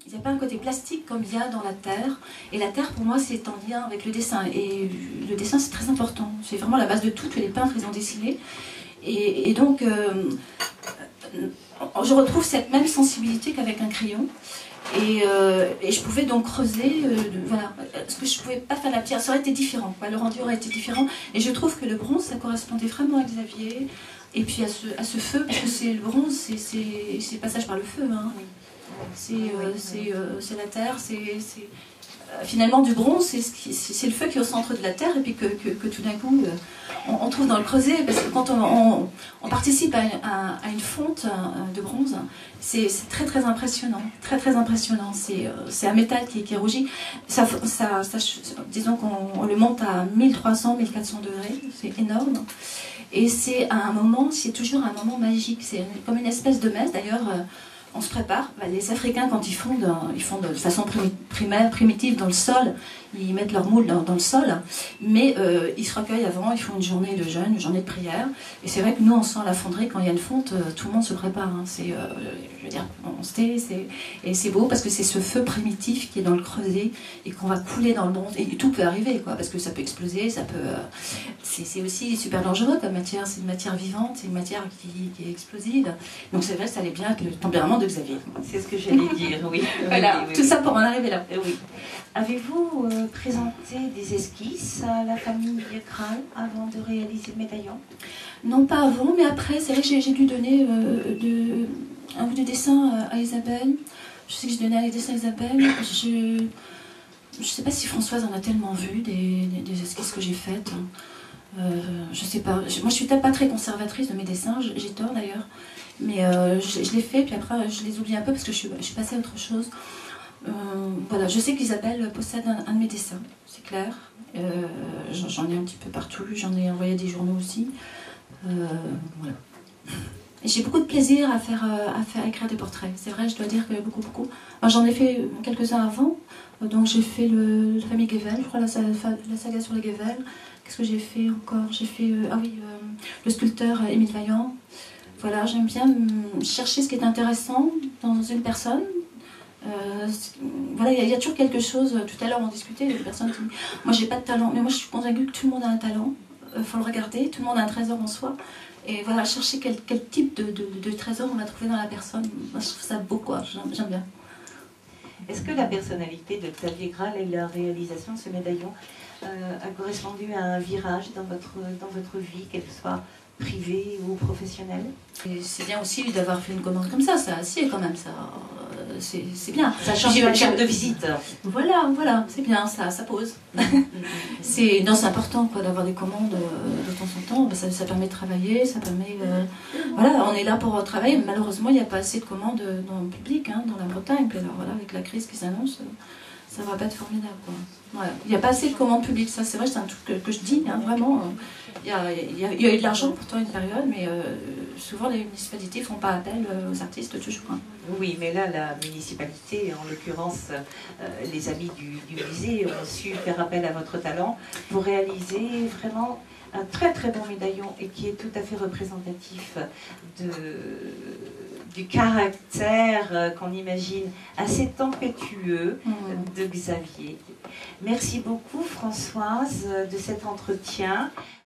il n'y a pas un côté plastique comme il y a dans la terre. Et la terre, pour moi, c'est en lien avec le dessin. Et le dessin, c'est très important. C'est vraiment la base de tout. Tous les peintres, ils ont dessiné. Et donc, je retrouve cette même sensibilité qu'avec un crayon. Et je pouvais donc creuser, voilà, parce que je ne pouvais pas faire la pierre, ça aurait été différent, quoi. Le rendu aurait été différent. Et je trouve que le bronze, ça correspondait vraiment à Xavier, et puis à ce feu, parce que c'est le bronze, c'est passage par le feu, hein. C'est la terre, finalement du bronze, c'est le feu qui est au centre de la terre, et puis que tout d'un coup, on trouve dans le creuset, parce que quand on participe à une fonte de bronze, c'est très très impressionnant, très très impressionnant. C'est un métal qui est rougi. Disons qu'on le monte à 1300, 1400 degrés, c'est énorme. Et c'est un moment, c'est toujours un moment magique, c'est comme une espèce de messe. D'ailleurs, on se prépare. Les Africains, quand ils fondent de façon primitive dans le sol, ils mettent leur moule dans le sol, mais ils se recueillent avant, ils font une journée de jeûne, une journée de prière. Et c'est vrai que nous, on sent la fonderie, quand il y a une fonte, tout le monde se prépare. Hein. Je veux dire, on se tait, et c'est beau parce que c'est ce feu primitif qui est dans le creuset et qu'on va couler dans le bronze. Et tout peut arriver, quoi, parce que ça peut exploser, ça peut. C'est aussi super dangereux comme matière, c'est une matière vivante, c'est une matière qui est explosive. Donc c'est vrai que ça allait bien avec le tempérament de Xavier. C'est ce que j'allais dire, oui. Voilà, oui, tout ça pour en arriver là. Oui. Avez-vous présenté des esquisses à la famille Kral avant de réaliser le médaillon? Non, pas avant, mais après, c'est vrai que j'ai dû donner un ou deux dessins à Isabelle. Je sais que j'ai donné les dessins à Isabelle. Je ne sais pas si Françoise en a tellement vu des esquisses que j'ai faites. Je sais pas. Moi, je suis peut-être pas très conservatrice de mes dessins. J'ai tort d'ailleurs. Mais je les fais, puis après, je les oublie un peu parce que je suis passée à autre chose. Voilà, je sais qu'Isabelle possède un de mes dessins, c'est clair. J'en ai un petit peu partout. J'en ai envoyé des journaux aussi. Voilà. J'ai beaucoup de plaisir à faire écrire des portraits. C'est vrai, je dois dire que beaucoup. J'en ai fait quelques-uns avant. Donc j'ai fait la famille Guével, je crois, la saga sur les Guével. Qu'est-ce que j'ai fait encore? J'ai fait, le sculpteur Émile Vaillant. Voilà, j'aime bien chercher ce qui est intéressant dans une personne. Voilà, il y a toujours quelque chose. Tout à l'heure, on discutait de personnes qui... Moi, j'ai pas de talent, mais moi, je suis convaincue que tout le monde a un talent. Faut le regarder, tout le monde a un trésor en soi. Et voilà, chercher quel type de trésor on va trouver dans la personne. Moi, je trouve ça beau, quoi. J'aime bien. Est-ce que la personnalité de Xavier Kral et la réalisation de ce médaillon a correspondu à un virage dans votre vie, qu'elle soit privée ou professionnelle? C'est bien aussi d'avoir fait une commande comme ça assied quand même, ça. C'est bien. Ça change la carte de visite. Voilà, c'est bien, ça pose. C'est important, quoi, d'avoir des commandes de temps en temps. Ça permet de travailler, ça permet... voilà, on est là pour travailler. Malheureusement, il n'y a pas assez de commandes dans le public, hein, dans la Bretagne. Puis alors, voilà, avec la crise qui s'annonce, ça va pas être formidable, quoi. Voilà. Il n'y a pas assez de commandes publiques, ça c'est vrai, c'est un truc que je dis, hein, vraiment. Il y a eu de l'argent pourtant une période, mais souvent les municipalités ne font pas appel aux artistes toujours. Hein. Oui, mais là, la municipalité, en l'occurrence, les amis du musée ont su faire appel à votre talent pour réaliser vraiment un très très bon médaillon et qui est tout à fait représentatif du caractère qu'on imagine assez tempétueux de Xavier. Merci beaucoup Françoise de cet entretien.